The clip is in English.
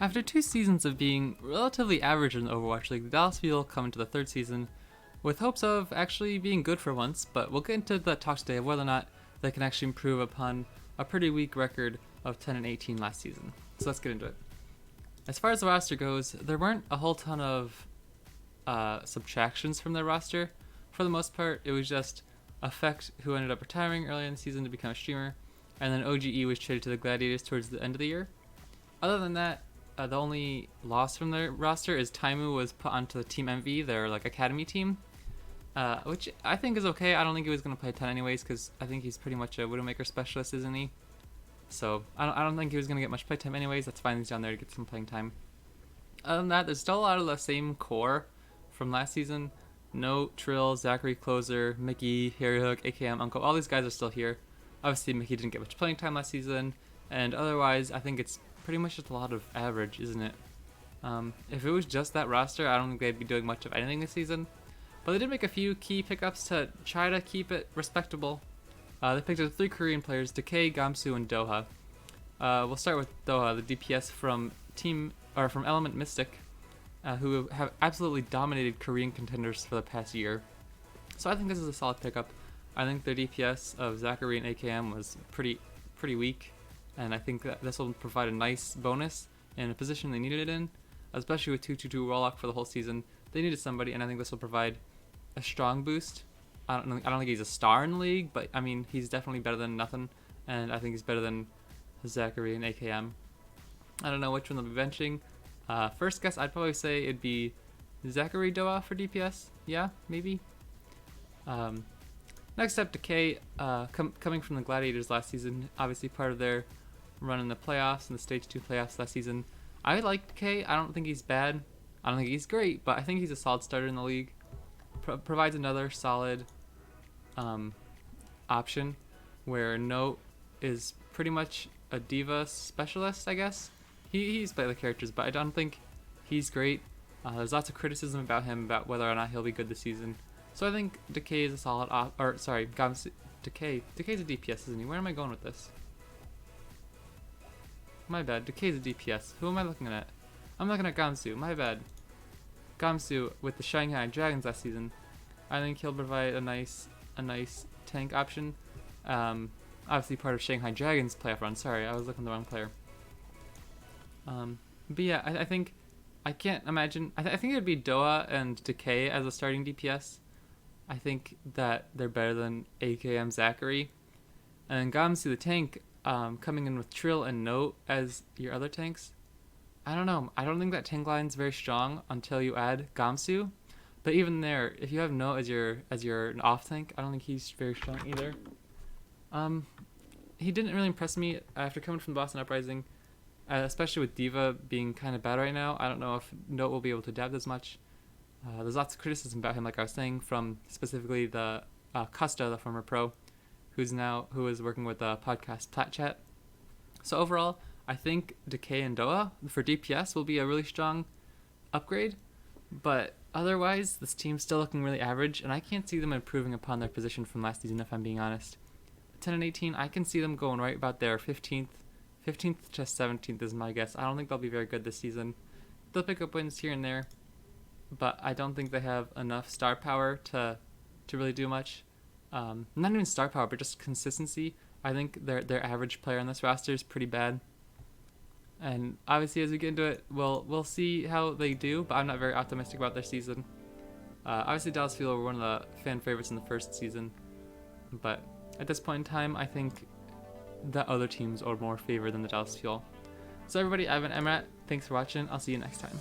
After 2 seasons of being relatively average in the Overwatch League, the Dallas Fuel come into the third season with hopes of actually being good for once, but we'll get into the talk today of whether or not they can actually improve upon a pretty weak record of 10-18 last season. So let's get into it. As far as the roster goes, there weren't a whole ton of subtractions from their roster. For the most part, it was just Effect, who ended up retiring earlier in the season to become a streamer, and then OGE was traded to the Gladiators towards the end of the year. Other than that, the only loss from their roster is Taimu was put onto the Team MV, their academy team, which I think is okay. I don't think he was going to play a ton anyways, because I think he's pretty much a Widowmaker specialist, isn't he? So I don't think he was going to get much playtime anyways. That's fine, he's down there to get some playing time. Other than that, there's still a lot of the same core from last season. Note, Trill, Zachary, Closer, Mickey, Harry Hook, AKM, Uncle, all these guys are still here. Obviously, Mickey didn't get much playing time last season, and otherwise, I think it's pretty much just a lot of average, isn't it? If it was just that roster, I don't think they'd be doing much of anything this season. But they did make a few key pickups to try to keep it respectable. They picked up 3 Korean players, Decay, Gamsu, and Doha. We'll start with Doha, the DPS from Element Mystic, who have absolutely dominated Korean contenders for the past year. So I think this is a solid pickup. I think the DPS of Zachary and AKM was pretty weak, and I think that this will provide a nice bonus in a position they needed it in, especially with 222 Warlock for the whole season. They needed somebody, and I think this will provide a strong boost. I don't think he's a star in the league, but I mean he's definitely better than nothing, and I think he's better than Zachary and AKM. I don't know which one they'll be benching. First guess, I'd probably say it'd be Zachary Doa for DPS. Yeah, maybe. Next up, Decay, coming from the Gladiators last season, obviously part of their run in the playoffs, in the Stage 2 playoffs last season. I like Decay. I don't think he's bad. I don't think he's great, but I think he's a solid starter in the league. Provides another solid option where Note is pretty much a diva specialist, I guess. He's played the characters, but I don't think he's great. There's lots of criticism about him, about whether or not he'll be good this season. So I think Decay is a solid Decay's a DPS, isn't he? Where am I going with this? My bad, Decay's a DPS. Who am I looking at? I'm looking at Gamsu, my bad. Gamsu with the Shanghai Dragons last season. I think he'll provide a nice tank option. Obviously part of Shanghai Dragons playoff run. Sorry, I was looking at the wrong player. But yeah, I think I can't imagine. I think it'd be Doa and Decay as a starting DPS. I think that they're better than AKM Zachary, and Gamsu the tank, coming in with Trill and Note as your other tanks. I don't know. I don't think that tank line's very strong until you add Gamsu. But even there, if you have Note as your off tank, I don't think he's very strong either. He didn't really impress me after coming from Boston Uprising. Especially with Diva being kind of bad right now. I don't know if Note will be able to adapt as much. There's lots of criticism about him, like I was saying, from specifically the Custa, the former pro, who is working with the podcast Plat Chat. So overall, I think Decay and Doa for DPS will be a really strong upgrade, but otherwise, this team's still looking really average, and I can't see them improving upon their position from last season, if I'm being honest. 10-18, I can see them going right about their 15th to 17th is my guess. I don't think they'll be very good this season. They'll pick up wins here and there, but I don't think they have enough star power to really do much. Not even star power, but just consistency. I think their average player on this roster is pretty bad. And obviously, as we get into it, we'll see how they do, but I'm not very optimistic about their season. Obviously, Dallas Fuel were one of the fan favorites in the first season, but at this point in time, I think the other teams are more favored than the Dallas Fuel. So everybody, I've been Emrat. Thanks for watching. I'll see you next time.